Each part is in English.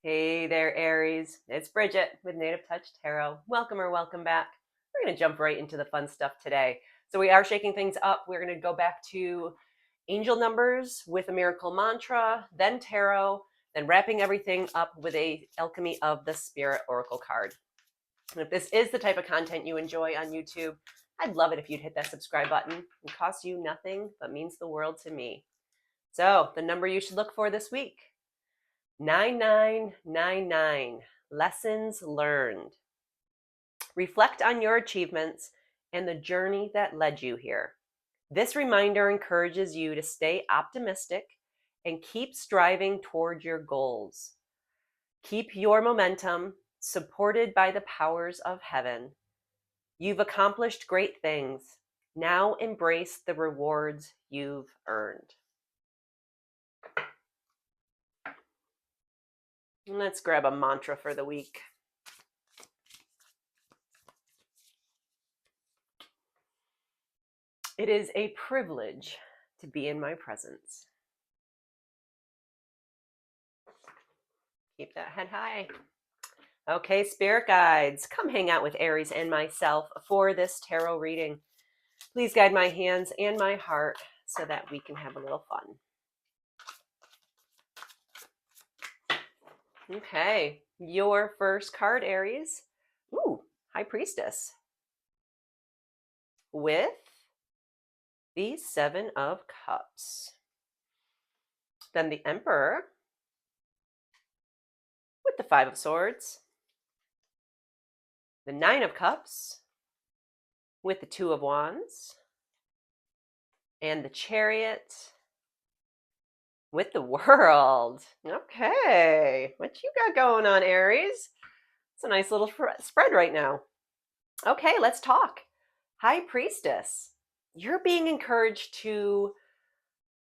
Hey there, Aries. It's Bridget with Native Touch Tarot. Welcome or welcome back. We're going to jump right into the fun stuff today. So we are shaking things up. We're going to go back to angel numbers with a miracle mantra, then tarot, then wrapping everything up with a alchemy of the spirit oracle card. And if this is the type of content you enjoy on YouTube, I'd love it if you'd hit that subscribe button. It costs you nothing, but means the world to me. So the number you should look for this week, 9999, lessons learned. Reflect on your achievements and the journey that led you here. This reminder encourages you to stay optimistic and keep striving toward your goals. Keep your momentum, supported by the powers of heaven. You've accomplished great things. Now embrace the rewards you've earned. Let's grab a mantra for the week. It is a privilege to be in my presence. Keep that head high. Okay, spirit guides, come hang out with Aries and myself for this tarot reading. Please guide my hands and my heart so that we can have a little fun. Okay, your first card, Aries. Ooh, High Priestess. With the Seven of Cups. Then the Emperor with the Five of Swords. The Nine of Cups with the Two of Wands. And the Chariot with the World. Okay, what you got going on, Aries? It's a nice little spread right now. Okay, let's talk. High Priestess, you're being encouraged to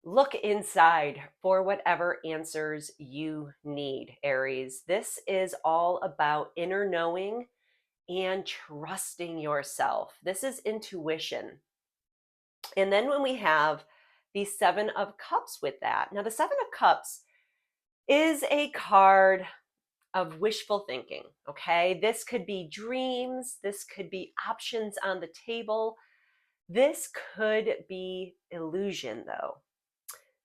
look inside for whatever answers you need, Aries. This is all about inner knowing and trusting yourself. This is intuition. And then when we have the Seven of Cups with that, now the Seven of Cups is a card of wishful thinking, okay? This could be dreams, this could be options on the table, this could be illusion though.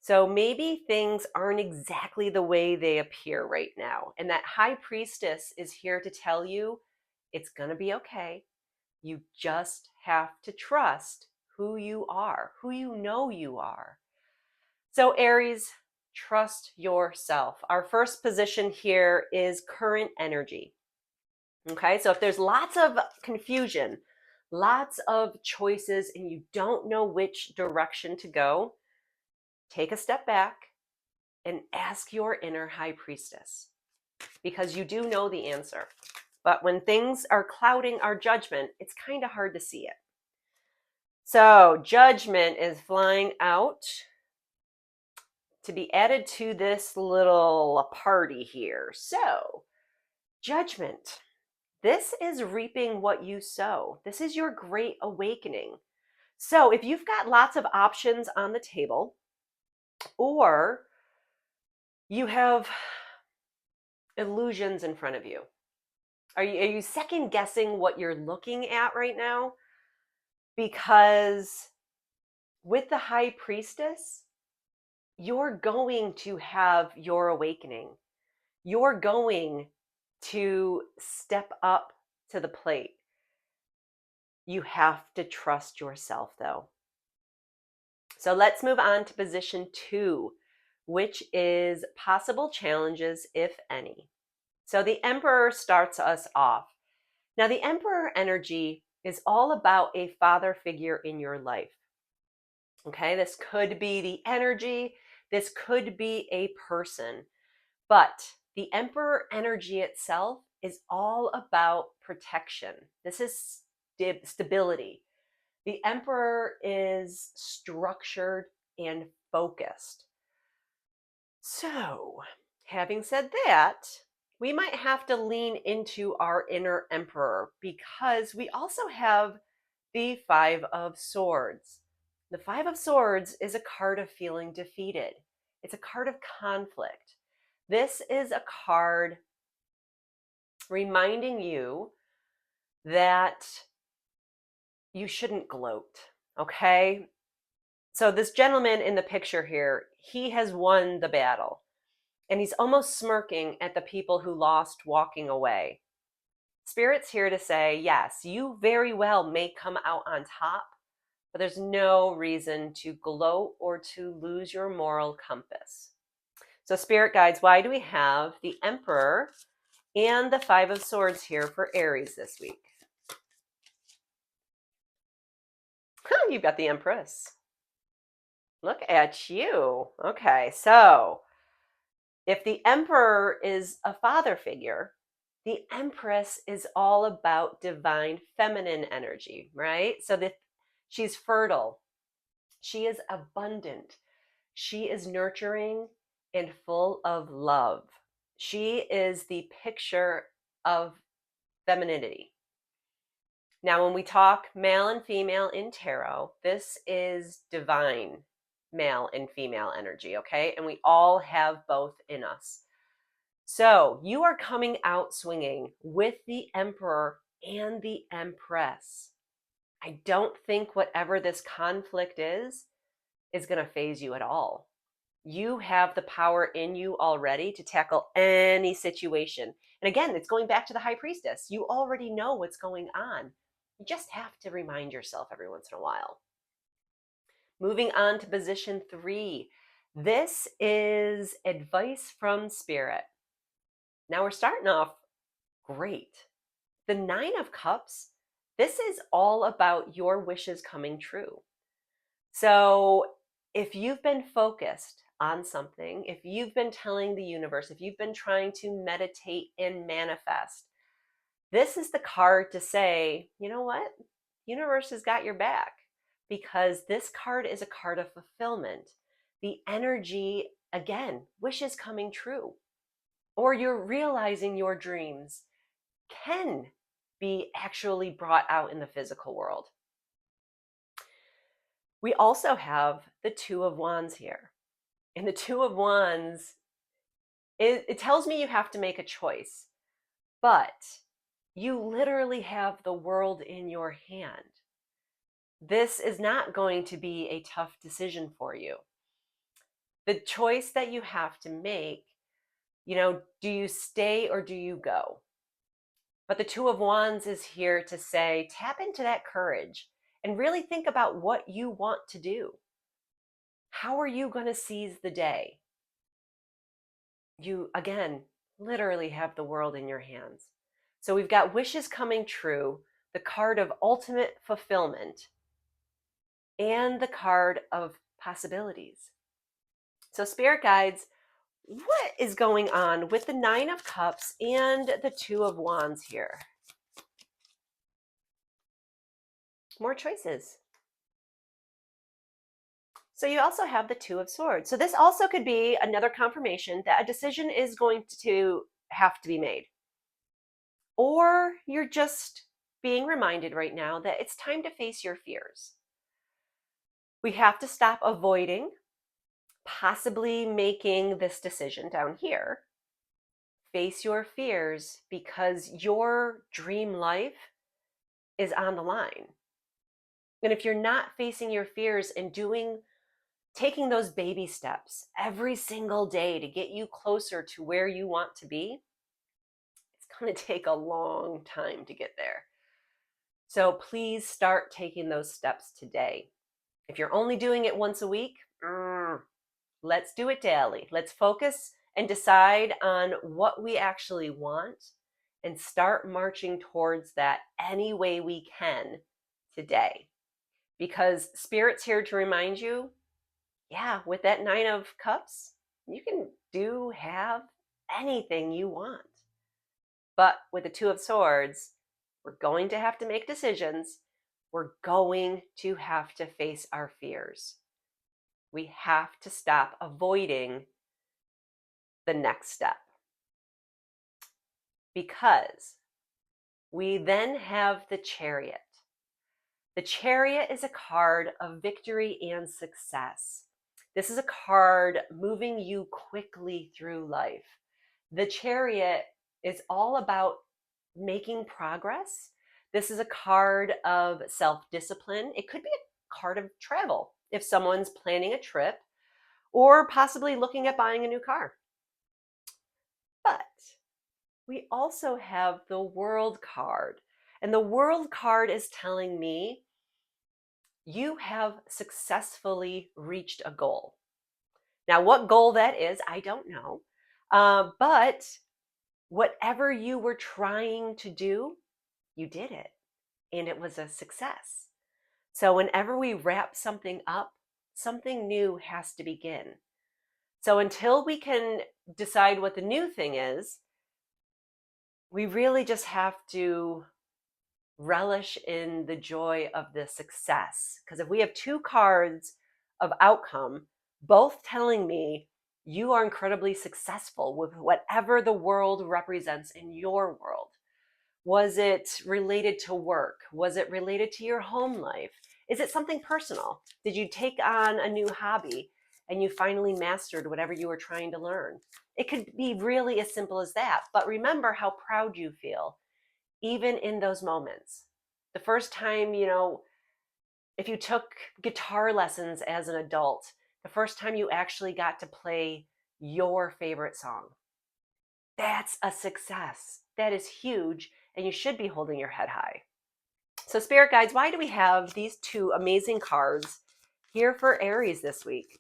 So maybe things aren't exactly the way they appear right now. And that High Priestess is here to tell you it's going to be okay. You just have to trust who you are, who you know you are. So Aries, trust yourself. Our first position here is current energy. Okay, so if there's lots of confusion, lots of choices, and you don't know which direction to go, take a step back and ask your inner High Priestess, because you do know the answer. But when things are clouding our judgment, it's kind of hard to see it. So judgment is flying out to be added to this little party here. So judgment, this is reaping what you sow. This is your great awakening. So if you've got lots of options on the table, or you have illusions in front of you, are you second guessing what you're looking at right now? Because with the High Priestess, you're going to have your awakening. You're going to step up to the plate. You have to trust yourself though. So let's move on to position 2, which is possible challenges, if any. So the Emperor starts us off. Now the Emperor energy is all about a father figure in your life. Okay, this could be the energy, this could be a person, but the Emperor energy itself is all about protection. This is stability. The Emperor is structured and focused. So, having said that, we might have to lean into our inner Emperor, because we also have the Five of Swords. The Five of Swords is a card of feeling defeated. It's a card of conflict. This is a card reminding you that you shouldn't gloat, okay? So this gentleman in the picture here, he has won the battle, and he's almost smirking at the people who lost walking away. Spirit's here to say, yes, you very well may come out on top, but there's no reason to gloat or to lose your moral compass. So Spirit guides, why do we have the Emperor and the Five of Swords here for Aries this week? You've got the Empress. Look at you. Okay, so if the Emperor is a father figure, the Empress is all about divine feminine energy, right? So that she's fertile, she is abundant, she is nurturing and full of love. She is the picture of femininity. Now, when we talk male and female in tarot, this is divine male and female energy, okay? And we all have both in us. So you are coming out swinging with the Emperor and the Empress. I don't think whatever this conflict is going to phase you at all. You have the power in you already to tackle any situation. And again, it's going back to the High Priestess. You already know what's going on. You just have to remind yourself every once in a while. Moving on to position 3. This is advice from Spirit. Now we're starting off great. The 9 of Cups, this is all about your wishes coming true. So if you've been focused on something, if you've been telling the universe, if you've been trying to meditate and manifest, this is the card to say, you know what? Universe has got your back, because this card is a card of fulfillment. The energy, again, wishes coming true, or you're realizing your dreams can be actually brought out in the physical world. We also have the Two of Wands here. And the Two of Wands, it tells me you have to make a choice, but you literally have the world in your hand. This is not going to be a tough decision for you. The choice that you have to make, do you stay or do you go? But the Two of Wands is here to say, tap into that courage and really think about what you want to do. How are you going to seize the day? You, again, literally have the world in your hands. So we've got wishes coming true, the card of ultimate fulfillment, and the card of possibilities. So Spirit guides, what is going on with the 9 of Cups and the 2 of Wands here? More choices. So you also have the 2 of Swords. So this also could be another confirmation that a decision is going to have to be made. Or you're just being reminded right now that it's time to face your fears. We have to stop avoiding possibly making this decision down here. Face your fears, because your dream life is on the line. And if you're not facing your fears and taking those baby steps every single day to get you closer to where you want to be, it's going to take a long time to get there. So please start taking those steps today. If you're only doing it once a week, let's do it daily. Let's focus and decide on what we actually want and start marching towards that any way we can today. Because Spirit's here to remind you, yeah, with that 9 of Cups, you can have anything you want. But with the 2 of Swords, we're going to have to make decisions. We're going to have to face our fears. We have to stop avoiding the next step. Because we then have the Chariot. The Chariot is a card of victory and success. This is a card moving you quickly through life. The Chariot is all about making progress. This is a card of self-discipline. It could be a card of travel if someone's planning a trip or possibly looking at buying a new car. But we also have the World card. And the World card is telling me you have successfully reached a goal. Now, what goal that is, I don't know. But whatever you were trying to do, you did it. And it was a success. So whenever we wrap something up, something new has to begin. So until we can decide what the new thing is, we really just have to relish in the joy of the success. Because if we have two cards of outcome, both telling me you are incredibly successful with whatever the world represents in your world. Was it related to work? Was it related to your home life? Is it something personal? Did you take on a new hobby and you finally mastered whatever you were trying to learn? It could be really as simple as that. But remember how proud you feel, even in those moments. The first time, if you took guitar lessons as an adult, the first time you actually got to play your favorite song, that's a success. That is huge, and you should be holding your head high. So, Spirit Guides, why do we have these two amazing cards here for Aries this week?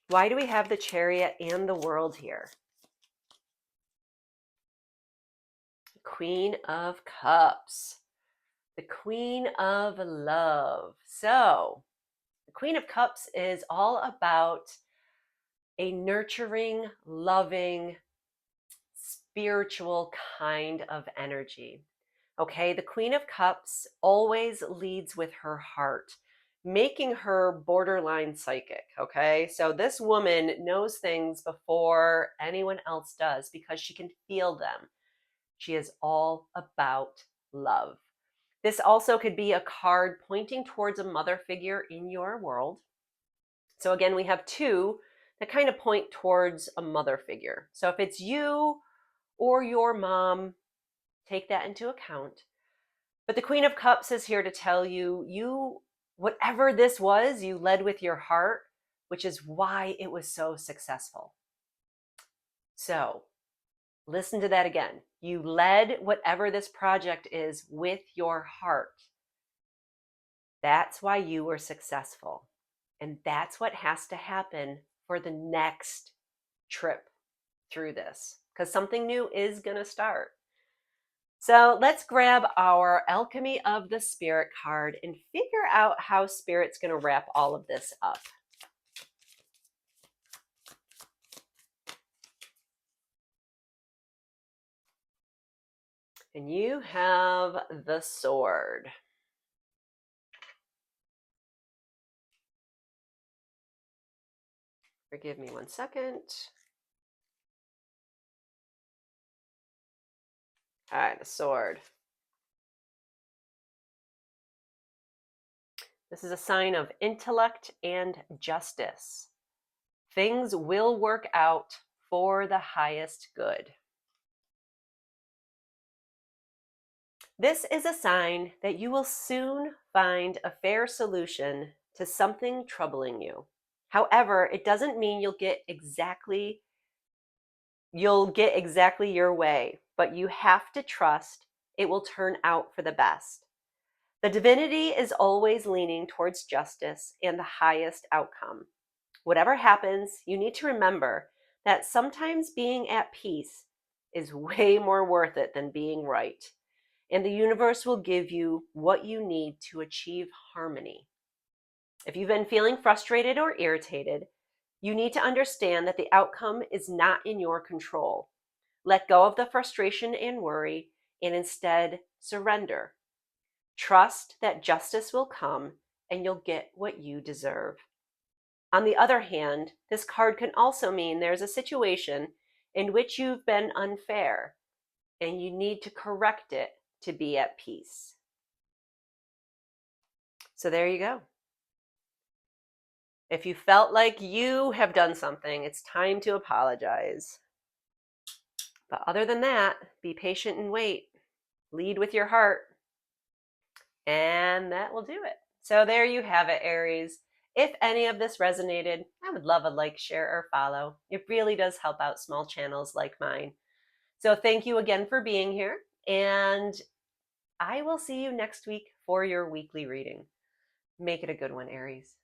Why do we have the Chariot and the World here? Queen of Cups, the Queen of Love. So, the Queen of Cups is all about a nurturing, loving, spiritual kind of energy. Okay, the Queen of Cups always leads with her heart, making her borderline psychic. Okay, so this woman knows things before anyone else does because she can feel them. She is all about love. This also could be a card pointing towards a mother figure in your world. So again, we have two that kind of point towards a mother figure. So if it's you or your mom, take that into account. But the Queen of Cups is here to tell you, whatever this was, you led with your heart, which is why it was so successful. So listen to that again. You led whatever this project is with your heart. That's why you were successful. And that's what has to happen for the next trip through this, because something new is going to start. So let's grab our Alchemy of the Spirit card and figure out how Spirit's going to wrap all of this up. And you have the Sword. Forgive me 1 second. All right, the Sword. This is a sign of intellect and justice. Things will work out for the highest good. This is a sign that you will soon find a fair solution to something troubling you. However, it doesn't mean you'll get exactly your way, but you have to trust it will turn out for the best. The divinity is always leaning towards justice and the highest outcome. Whatever happens, you need to remember that sometimes being at peace is way more worth it than being right. And the universe will give you what you need to achieve harmony. If you've been feeling frustrated or irritated, you need to understand that the outcome is not in your control. Let go of the frustration and worry and instead surrender. Trust that justice will come and you'll get what you deserve. On the other hand, this card can also mean there's a situation in which you've been unfair and you need to correct it to be at peace. So there you go. If you felt like you have done something, it's time to apologize. But other than that, be patient and wait. Lead with your heart, and that will do it. So there you have it, Aries. If any of this resonated, I would love a like, share, or follow. It really does help out small channels like mine. So thank you again for being here, and I will see you next week for your weekly reading. Make it a good one, Aries.